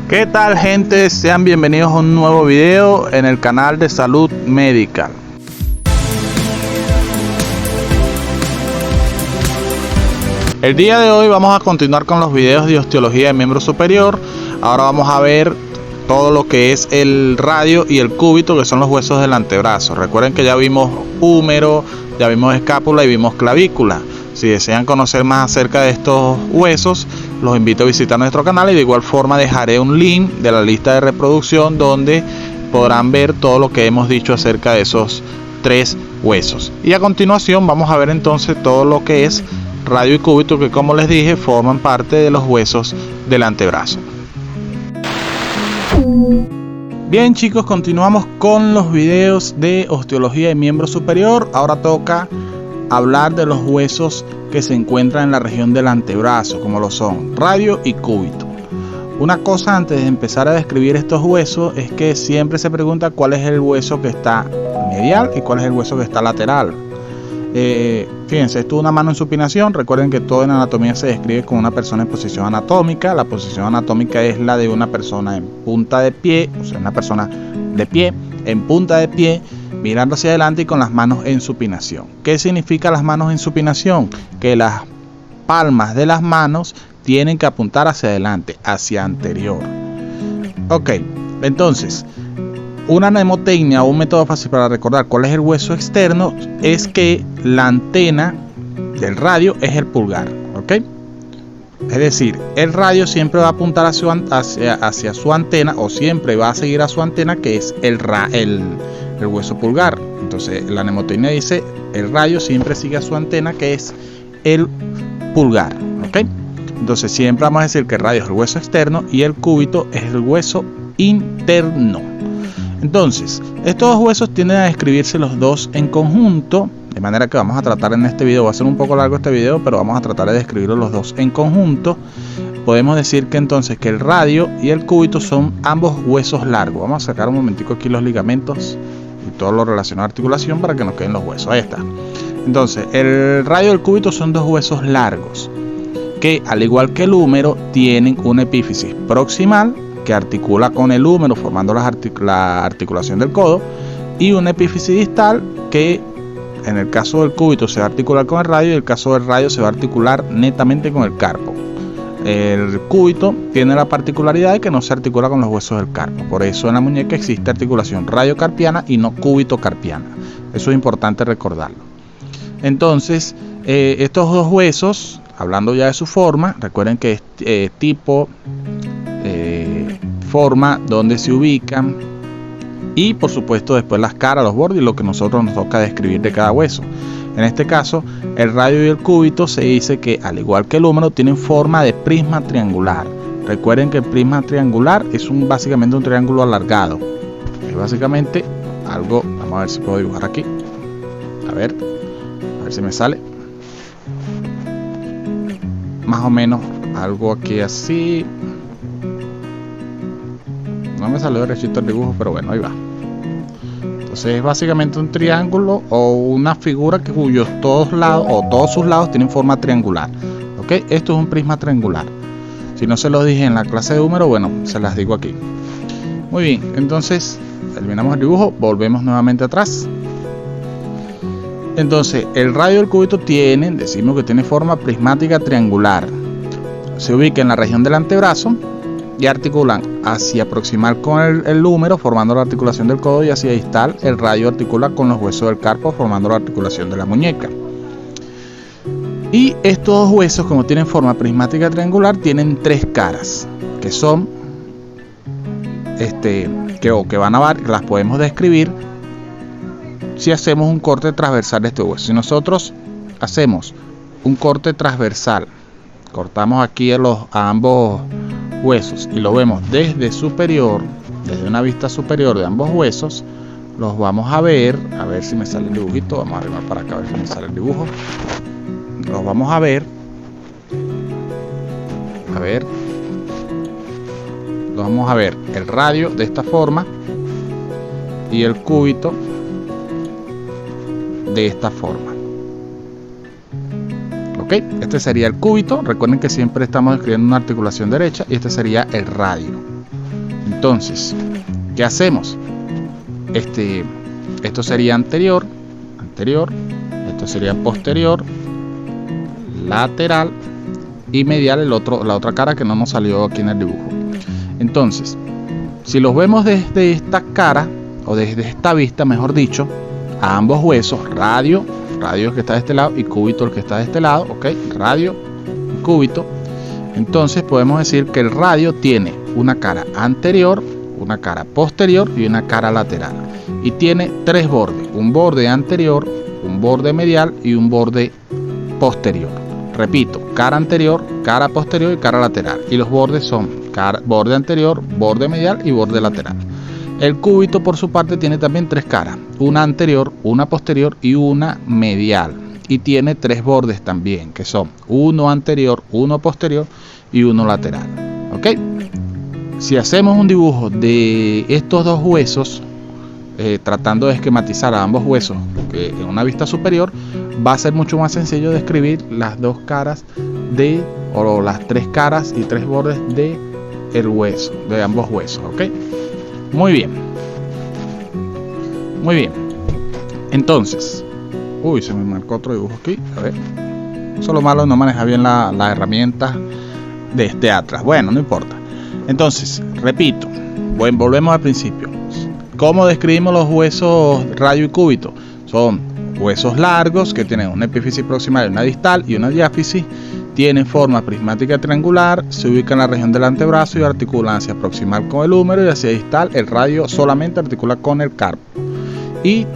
¿Qué tal, gente? Sean bienvenidos a un nuevo video en el canal de Salud Medical. El día de hoy vamos a continuar con los videos de osteología de miembro superior. Ahora vamos a ver todo lo que es el radio y el cúbito, que son los huesos del antebrazo. Recuerden que ya vimos húmero, ya vimos escápula y vimos clavícula. Si desean conocer más acerca de estos huesos, los invito a visitar nuestro canal y de igual forma dejaré un link de la lista de reproducción donde podrán ver todo lo que hemos dicho acerca de esos tres huesos. Y a continuación vamos a ver entonces todo lo que es radio y cúbito, que como les dije forman parte de los huesos del antebrazo. Bien, chicos, continuamos con los videos de osteología de miembro superior. Ahora toca hablar de los huesos que se encuentran en la región del antebrazo, como lo son radio y cúbito. Una cosa antes de empezar a describir estos huesos es que siempre se pregunta cuál es el hueso que está medial y cuál es el hueso que está lateral. Fíjense, esto es una mano en supinación. Recuerden que todo en anatomía se describe con una persona en posición anatómica. La posición anatómica es la de una persona en punta de pie, o sea, una persona de pie, en punta de pie, mirando hacia adelante y con las manos en supinación. ¿Qué significa las manos en supinación? Que las palmas de las manos tienen que apuntar hacia adelante, hacia anterior. Ok, entonces, una mnemotecnia o un método fácil para recordar cuál es el hueso externo es que la antena del radio es el pulgar. ¿Ok? Es decir, el radio siempre va a apuntar hacia su antena, o siempre va a seguir a su antena, que es el hueso pulgar. Entonces la mnemotecnia dice: el radio siempre sigue a su antena, que es el pulgar. ¿Ok? Entonces siempre vamos a decir que el radio es el hueso externo y el cúbito es el hueso interno. Entonces, estos dos huesos tienden a describirse los dos en conjunto, de manera que vamos a tratar en este video, va a ser un poco largo este video, pero vamos a tratar de describirlos los dos en conjunto. Podemos decir que entonces que el radio y el cúbito son ambos huesos largos. Vamos a sacar un momentico aquí los ligamentos y todo lo relacionado a articulación para que nos queden los huesos. Ahí está. Entonces, el radio y el cúbito son dos huesos largos que, al igual que el húmero, tienen una epífisis proximal que articula con el húmero formando la articulación del codo, y una epífisis distal que en el caso del cúbito se va a articular con el radio y en el caso del radio se va a articular netamente con el carpo. El cúbito tiene la particularidad de que no se articula con los huesos del carpo, por eso en la muñeca existe articulación radiocarpiana y no cúbito-carpiana. Eso es importante recordarlo. Entonces, estos dos huesos, hablando ya de su forma, recuerden que es tipo, forma, donde se ubican y por supuesto después las caras, los bordes y lo que nosotros nos toca describir de cada hueso. En este caso, el radio y el cúbito se dice que, al igual que el húmero, tienen forma de prisma triangular. Recuerden que el prisma triangular es básicamente un triángulo alargado. Es básicamente algo, vamos a ver si puedo dibujar aquí. A ver si me sale. Más o menos algo aquí así. No me salió derechito el dibujo, pero bueno, ahí va. Entonces es básicamente un triángulo o una figura cuyos todos sus lados tienen forma triangular. ¿Ok? Esto es un prisma triangular. Si no se los dije en la clase de húmero, bueno, se las digo aquí. Muy bien, entonces terminamos el dibujo, volvemos nuevamente atrás. Entonces el radio y el cúbito decimos que tiene forma prismática triangular. Se ubica en la región del antebrazo y articulan hacia proximal con el húmero formando la articulación del codo, y hacia distal el radio articula con los huesos del carpo formando la articulación de la muñeca. Y estos dos huesos, como tienen forma prismática triangular, tienen tres caras que son que van a dar, las podemos describir si hacemos un corte transversal de este hueso. Si nosotros hacemos un corte transversal, cortamos aquí a ambos huesos y lo vemos desde una vista superior de ambos huesos, los vamos a ver si me sale el dibujito. Vamos a arribar para acá a ver si me sale el dibujo. Los vamos a ver el radio de esta forma y el cúbito de esta forma. Ok, este sería el cúbito. Recuerden que siempre estamos escribiendo una articulación derecha y este sería el radio. Entonces, ¿qué hacemos? Esto sería anterior, esto sería posterior, lateral y medial, la otra cara que no nos salió aquí en el dibujo. Entonces, si los vemos desde esta cara, o desde esta vista, mejor dicho, a ambos huesos, radio el que está de este lado y cúbito el que está de este lado, ok, radio y cúbito. Entonces podemos decir que el radio tiene una cara anterior, una cara posterior y una cara lateral, y tiene tres bordes: un borde anterior, un borde medial y un borde posterior. Repito, cara anterior, cara posterior y cara lateral, y los bordes son borde anterior, borde medial y borde lateral. El cúbito, por su parte, tiene también tres caras: una anterior, una posterior y una medial, y tiene tres bordes también, que son uno anterior, uno posterior y uno lateral. ¿Ok? Si hacemos un dibujo de estos dos huesos, tratando de esquematizar a ambos huesos en una vista superior, va a ser mucho más sencillo describir las dos caras o las tres caras y tres bordes de el hueso, de ambos huesos. ¿Ok? Muy bien. Muy bien. Entonces, se me marcó otro dibujo aquí. A ver. Eso es lo malo, no maneja bien la herramienta de este Atlas. Bueno, no importa. Entonces, repito, volvemos al principio. ¿Cómo describimos los huesos radio y cúbito? Son huesos largos que tienen una epífisis proximal, una distal y una diáfisis. Tienen forma prismática triangular, se ubican en la región del antebrazo y articulan hacia proximal con el húmero y hacia distal. El radio solamente articula con el carpo. Y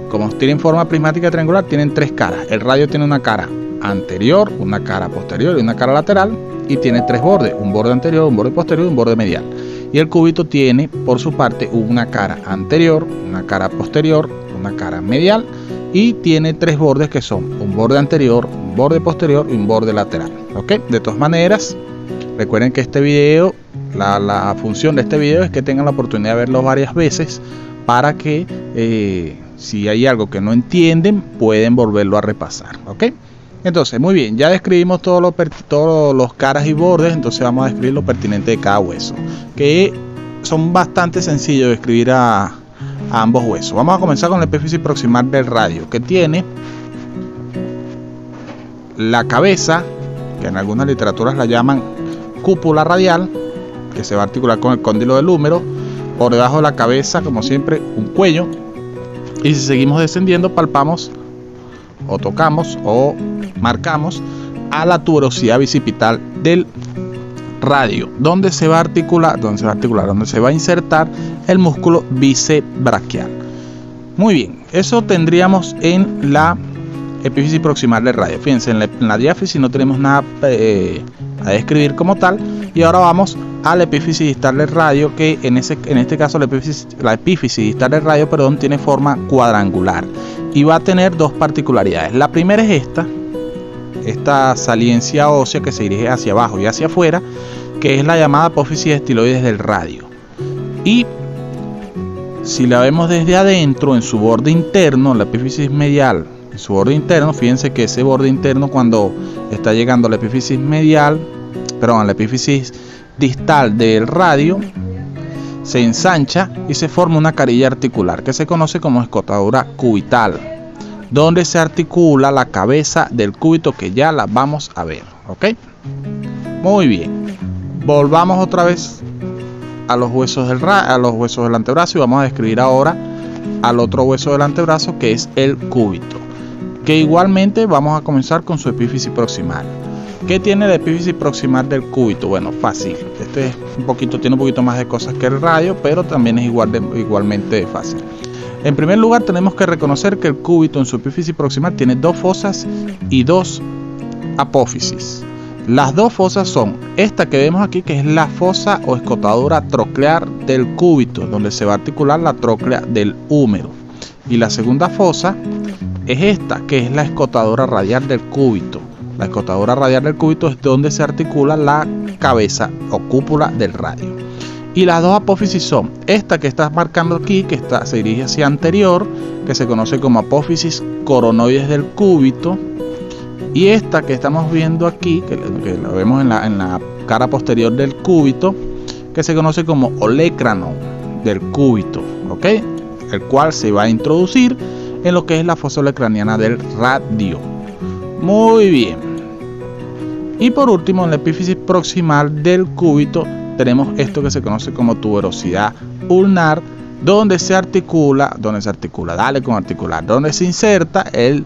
como tienen forma prismática triangular, tienen tres caras. El radio tiene una cara anterior, una cara posterior y una cara lateral, y tiene tres bordes: un borde anterior, un borde posterior y un borde medial. Y el cúbito tiene, por su parte, una cara anterior, una cara posterior, una cara medial, y tiene tres bordes que son un borde anterior, un borde posterior y un borde lateral. ¿Ok? De todas maneras, recuerden que este video, la función de este video es que tengan la oportunidad de verlo varias veces para que si hay algo que no entienden, pueden volverlo a repasar. ¿Ok? Entonces, muy bien, ya describimos todos los caras y bordes. Entonces vamos a describir lo pertinente de cada hueso, que son bastante sencillos de escribir a ambos huesos. Vamos a comenzar con la epífisis proximal del radio, que tiene la cabeza, que en algunas literaturas la llaman cúpula radial, que se va a articular con el cóndilo del húmero. Por debajo de la cabeza, como siempre, un cuello, y si seguimos descendiendo, palpamos o tocamos o marcamos a la tuberosidad bicipital del radio, donde se va a insertar el músculo bíceps braquial. Muy bien, eso tendríamos en la epífisis proximal del radio. Fíjense, en la diáfisis no tenemos nada a describir como tal, y ahora vamos a la epífisis distal del radio, que en este caso la epífisis distal del radio, tiene forma cuadrangular y va a tener dos particularidades. La primera es esta saliencia ósea que se dirige hacia abajo y hacia afuera, que es la llamada apófisis estiloides del radio. Y si la vemos desde adentro, en su borde interno, la epífisis medial, en su borde interno, fíjense que ese borde interno, cuando está llegando a la epífisis a la epífisis distal del radio, se ensancha y se forma una carilla articular que se conoce como escotadura cubital, donde se articula la cabeza del cúbito, que ya la vamos a ver. ¿Ok? Muy bien. Volvamos otra vez a los huesos del antebrazo, y vamos a describir ahora al otro hueso del antebrazo, que es el cúbito, que igualmente vamos a comenzar con su epífisis proximal. ¿Qué tiene la epífisis proximal del cúbito? Bueno, fácil. Tiene un poquito más de cosas que el radio, pero también es igualmente fácil. En primer lugar, tenemos que reconocer que el cúbito en su epífisis proximal tiene dos fosas y dos apófisis. Las dos fosas son esta que vemos aquí, que es la fosa o escotadura troclear del cúbito, donde se va a articular la tróclea del húmero. Y la segunda fosa es esta, que es la escotadura radial del cúbito. La escotadura radial del cúbito es donde se articula la cabeza o cúpula del radio. Y las dos apófisis son esta que estás marcando aquí, que se dirige hacia anterior, que se conoce como apófisis coronoides del cúbito, y esta que estamos viendo aquí, que la vemos en la cara posterior del cúbito, que se conoce como olecranon del cúbito, ¿ok? El cual se va a introducir en lo que es la fosa olecraniana del radio. Muy bien. Y por último, en la epífisis proximal del cúbito tenemos esto que se conoce como tuberosidad ulnar, donde se inserta el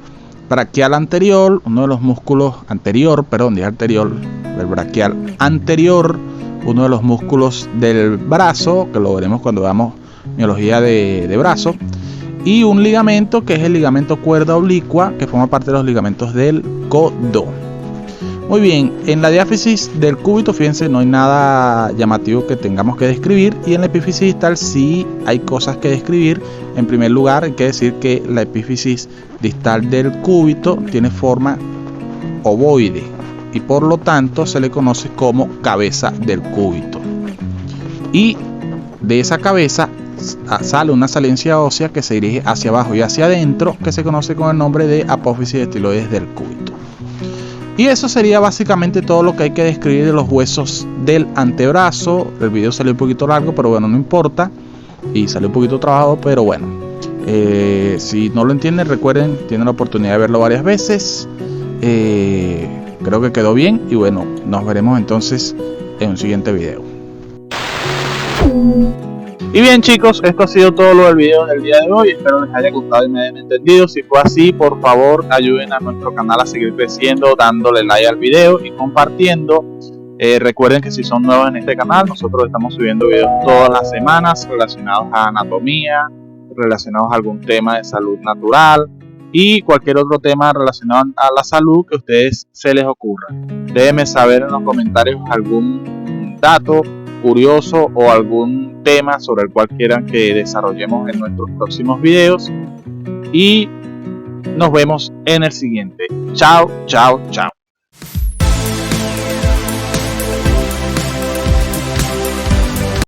braquial anterior, uno de los músculos del braquial anterior, uno de los músculos del brazo, que lo veremos cuando veamos miología de brazo, y un ligamento que es el ligamento cuerda oblicua, que forma parte de los ligamentos del codo. Muy bien, en la diáfisis del cúbito, fíjense, no hay nada llamativo que tengamos que describir, y en la epífisis distal sí hay cosas que describir. En primer lugar, hay que decir que la epífisis distal del cúbito tiene forma ovoide y por lo tanto se le conoce como cabeza del cúbito. Y de esa cabeza sale una salencia ósea que se dirige hacia abajo y hacia adentro, que se conoce con el nombre de apófisis estiloides del cúbito. Y eso sería básicamente todo lo que hay que describir de los huesos del antebrazo. El video salió un poquito largo, pero bueno, no importa. Y salió un poquito trabajado, pero bueno. Si no lo entienden, recuerden, tienen la oportunidad de verlo varias veces. Creo que quedó bien. Y bueno, nos veremos entonces en un siguiente video. Y bien, chicos, esto ha sido todo lo del video del día de hoy. Espero les haya gustado y me hayan entendido. Si fue así, por favor ayuden a nuestro canal a seguir creciendo, dándole like al video y compartiendo. Recuerden que si son nuevos en este canal, nosotros estamos subiendo videos todas las semanas relacionados a anatomía, relacionados a algún tema de salud natural y cualquier otro tema relacionado a la salud que a ustedes se les ocurra. Déjenme saber en los comentarios algún dato curioso o algún tema sobre el cual quieran que desarrollemos en nuestros próximos videos, y nos vemos en el siguiente. Chao, chao, chao.